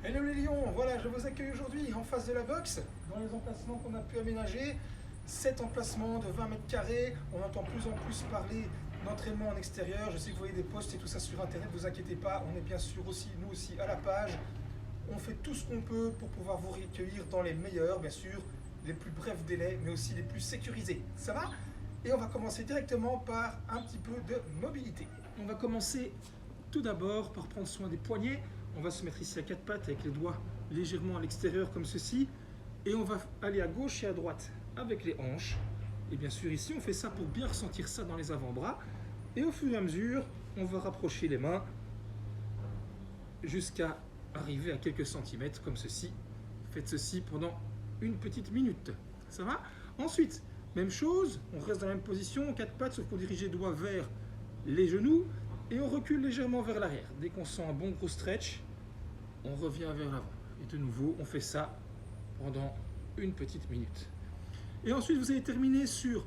Hello les lions, voilà, je vous accueille aujourd'hui en face de la boxe, dans les emplacements qu'on a pu aménager. 7 emplacements de 20 mètres carrés, on entend plus en plus parler d'entraînement en extérieur. Je sais que vous voyez des posts et tout ça sur internet, ne vous inquiétez pas, on est bien sûr aussi, nous aussi, à la page. On fait tout ce qu'on peut pour pouvoir vous recueillir dans les meilleurs, bien sûr, les plus brefs délais, mais aussi les plus sécurisés. Ça va? Et on va commencer directement par un petit peu de mobilité. On va commencer tout d'abord par prendre soin des poignets. On va se mettre ici à 4 pattes avec les doigts légèrement à l'extérieur comme ceci. Et on va aller à gauche et à droite avec les hanches. Et bien sûr ici on fait ça pour bien ressentir ça dans les avant-bras. Et au fur et à mesure, on va rapprocher les mains jusqu'à arriver à quelques centimètres comme ceci. Faites ceci pendant une petite minute. Ça va? Ensuite, même chose, on reste dans la même position, 4 pattes, sauf qu'on dirige les doigts vers les genoux et on recule légèrement vers l'arrière. Dès qu'on sent un bon gros stretch, on revient vers l'avant. Et de nouveau, on fait ça pendant une petite minute. Et ensuite, vous allez terminer sur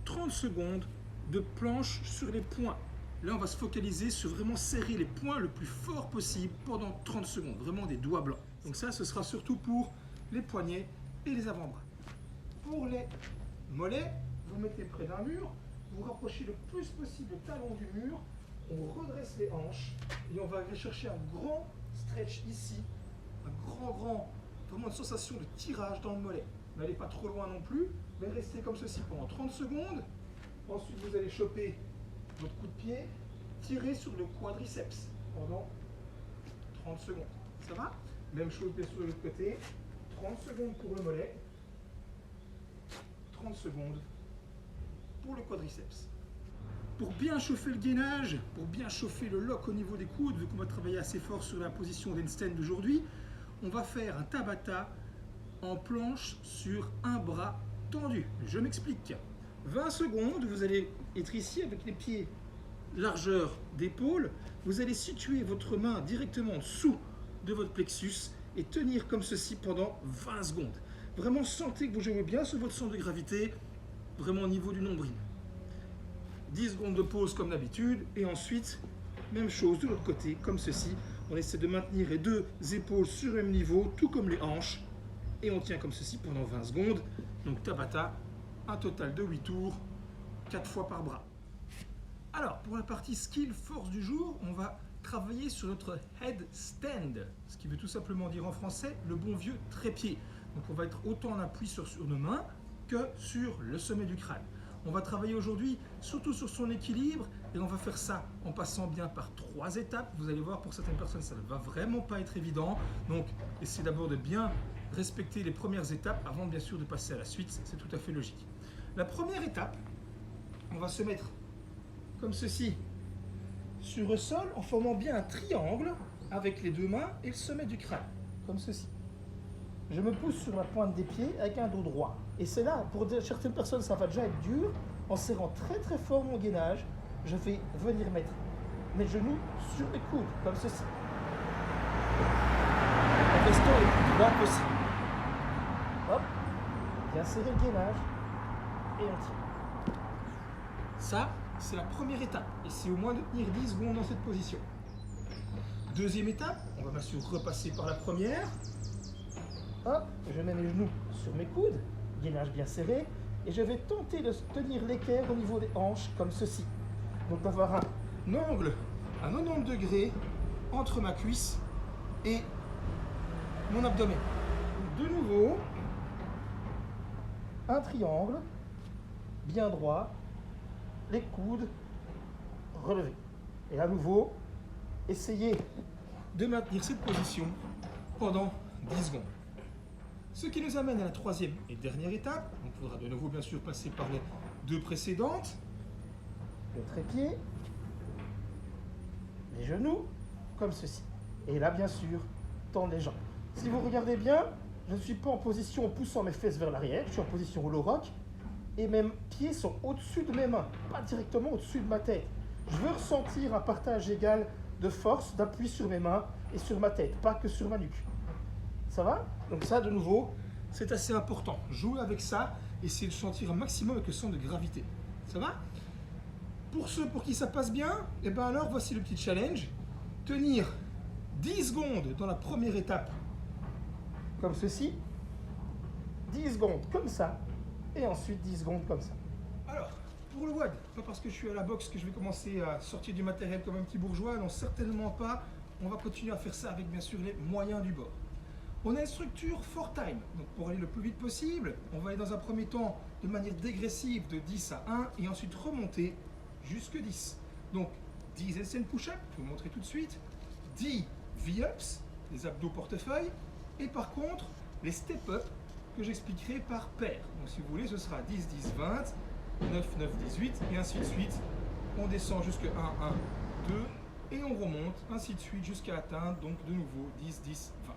30 secondes de planche sur les poings. Là, on va se focaliser sur vraiment serrer les poings le plus fort possible pendant 30 secondes. Vraiment des doigts blancs. Donc ça, ce sera surtout pour les poignets et les avant-bras. Pour les mollets, vous mettez près d'un mur, vous rapprochez le plus possible le talon du mur, on redresse les hanches et on va aller chercher un grand stretch ici, un grand, vraiment une sensation de tirage dans le mollet. N'allez pas trop loin non plus, mais restez comme ceci pendant 30 secondes. Ensuite, vous allez choper votre coup de pied, tirer sur le quadriceps pendant 30 secondes. Ça va? Même chose bien sûr de l'autre côté, 30 secondes pour le mollet, 30 secondes pour le quadriceps. Pour bien chauffer le gainage, pour bien chauffer le lock au niveau des coudes, vu qu'on va travailler assez fort sur la position d'handstand d'aujourd'hui, on va faire un tabata en planche sur un bras tendu. Je m'explique. 20 secondes, vous allez être ici avec les pieds largeur d'épaule. Vous allez situer votre main directement en dessous de votre plexus et tenir comme ceci pendant 20 secondes. Vraiment sentez que vous jouez bien sur votre centre de gravité, vraiment au niveau du nombril. 10 secondes de pause comme d'habitude et ensuite, même chose de l'autre côté, comme ceci. On essaie de maintenir les deux épaules sur le même niveau, tout comme les hanches. Et on tient comme ceci pendant 20 secondes. Donc Tabata, un total de 8 tours, 4 fois par bras. Alors, pour la partie skill force du jour, on va travailler sur notre headstand, ce qui veut tout simplement dire en français le bon vieux trépied. Donc on va être autant en appui sur nos mains que sur le sommet du crâne. On va travailler aujourd'hui surtout sur son équilibre et on va faire ça en passant bien par 3 étapes. Vous allez voir, pour certaines personnes, ça ne va vraiment pas être évident. Donc essayez d'abord de bien respecter les premières étapes avant bien sûr de passer à la suite. C'est tout à fait logique. La première étape, on va se mettre comme ceci sur le sol en formant bien un triangle avec les deux mains et le sommet du crâne, comme ceci. Je me pousse sur la pointe des pieds avec un dos droit. Et c'est là, pour certaines personnes, ça va déjà être dur. En serrant très fort mon gainage, je vais venir mettre mes genoux sur mes coudes, comme ceci. En restant le plus bas possible. Hop, bien serrer le gainage et on tire. Ça, c'est la première étape. Et c'est au moins de tenir 10 secondes dans cette position. Deuxième étape, on va bien sûr repasser par la première. Hop, je mets mes genoux sur mes coudes, gainage bien serré, et je vais tenter de tenir l'équerre au niveau des hanches, comme ceci. Donc d'avoir un angle à 90 degrés entre ma cuisse et mon abdomen. De nouveau, un triangle, bien droit, les coudes relevés. Et à nouveau, essayez de maintenir cette position pendant 10 secondes. Ce qui nous amène à la troisième et dernière étape. Donc il faudra de nouveau bien sûr passer par les 2 précédentes. Le trépied, les genoux, comme ceci. Et là bien sûr, tendre les jambes. Si vous regardez bien, je ne suis pas en position en poussant mes fesses vers l'arrière, je suis en position hollow rock. Et mes pieds sont au-dessus de mes mains, pas directement au-dessus de ma tête. Je veux ressentir un partage égal de force, d'appui sur mes mains et sur ma tête, pas que sur ma nuque. Ça va? Donc ça, de nouveau, c'est assez important. Jouez avec ça, essayez de sentir un maximum avec le centre de gravité. Ça va? Pour ceux pour qui ça passe bien, et bien alors voici le petit challenge. Tenir 10 secondes dans la première étape comme ceci, 10 secondes comme ça, et ensuite 10 secondes comme ça. Alors, pour le WOD, pas parce que je suis à la boxe que je vais commencer à sortir du matériel comme un petit bourgeois, non, certainement pas. On va continuer à faire ça avec bien sûr les moyens du bord. On a une structure for time, donc pour aller le plus vite possible, on va aller dans un premier temps de manière dégressive de 10 à 1 et ensuite remonter jusque 10. Donc 10 SN push-up, je vais vous montrer tout de suite, 10 V-ups, les abdos portefeuille, et par contre les step-up que j'expliquerai par paire. Donc si vous voulez, ce sera 10, 10, 20, 9, 9, 18 et ainsi de suite. On descend jusqu'à 1, 1, 2 et on remonte ainsi de suite jusqu'à atteindre donc de nouveau 10, 10, 20.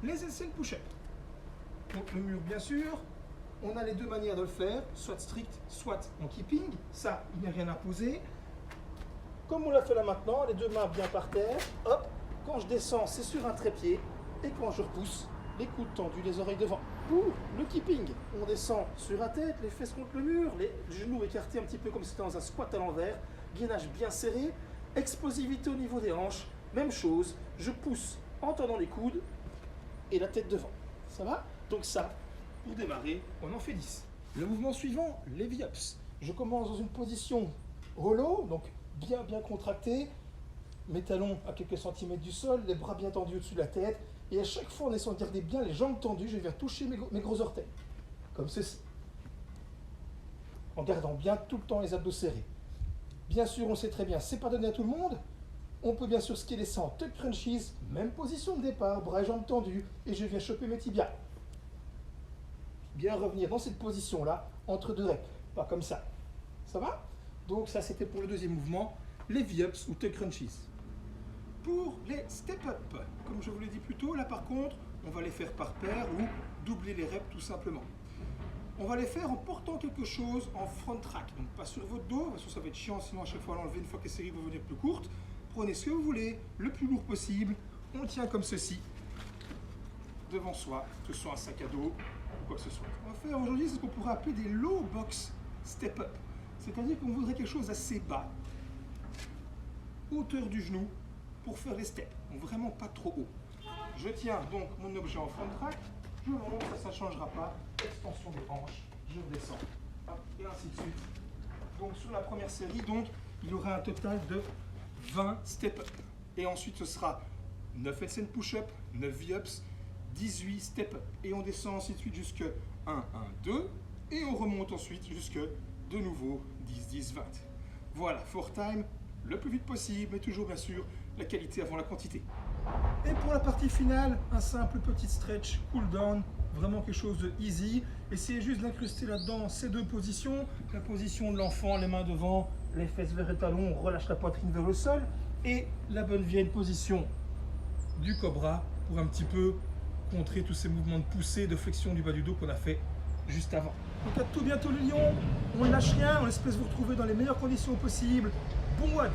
Les SN push-up. Donc le mur bien sûr, on a les deux manières de le faire, soit strict, soit en keeping. Ça, il n'y a rien à poser. Comme on l'a fait là maintenant, les deux mains bien par terre, hop, quand je descends, c'est sur un trépied, et quand je repousse, les coudes tendus, les oreilles devant. Pour le keeping, on descend sur la tête, les fesses contre le mur, les genoux écartés un petit peu comme si c'était dans un squat à l'envers, gainage bien serré, explosivité au niveau des hanches, même chose, je pousse en tendant les coudes et la tête devant. Ça va? Donc ça, pour démarrer, on en fait 10. Le mouvement suivant, les V-ups. Je commence dans une position hollow, donc bien contracté, mes talons à quelques centimètres du sol, les bras bien tendus au-dessus de la tête, et à chaque fois en essayant de garder bien les jambes tendues, je viens toucher mes gros orteils, comme ceci, en gardant bien tout le temps les abdos serrés. Bien sûr, on sait très bien, c'est pas donné à tout le monde, on peut bien sûr scaler ça en tuck crunchies, même position de départ, bras et jambes tendus, et je viens choper mes tibias. Bien revenir dans cette position-là, entre deux reps, pas comme ça. Ça va? Donc ça, c'était pour le deuxième mouvement, les V-ups ou tuck crunchies. Pour les step-up, comme je vous l'ai dit plus tôt, là par contre, on va les faire par paire ou doubler les reps tout simplement. On va les faire en portant quelque chose en front track, donc pas sur votre dos, parce que ça va être chiant sinon à chaque fois l'enlever une fois que les séries vont venir plus courtes. Prenez ce que vous voulez, le plus lourd possible, on tient comme ceci, devant soi, que ce soit un sac à dos ou quoi que ce soit. Ce qu'on va faire aujourd'hui, c'est ce qu'on pourrait appeler des low box step-up. C'est-à-dire qu'on voudrait quelque chose assez bas, hauteur du genou, pour faire les steps, donc vraiment pas trop haut. Je tiens donc mon objet en front track, je monte, ça ne changera pas, extension des hanches, je redescends, hop, et ainsi de suite. Donc sur la première série, donc, il y aura un total de 20 step-up. Et ensuite ce sera 9 SN push-up, 9 V-ups, 18 step-up. Et on descend ainsi de suite jusque 1, 1, 2, et on remonte ensuite jusque de nouveau 10, 10, 20. Voilà, for time, le plus vite possible, mais toujours bien sûr la qualité avant la quantité. Et pour la partie finale, un simple petit stretch, cool down, vraiment quelque chose de easy. Essayez juste d'incruster là-dedans ces deux positions, la position de l'enfant, les mains devant, les fesses vers le talon, on relâche la poitrine vers le sol, et la bonne vieille position du cobra pour un petit peu contrer tous ces mouvements de poussée, de flexion du bas du dos qu'on a fait juste avant. Donc à tout bientôt les lions, on ne lâche rien, on espère vous retrouver dans les meilleures conditions possibles. Bon WOD!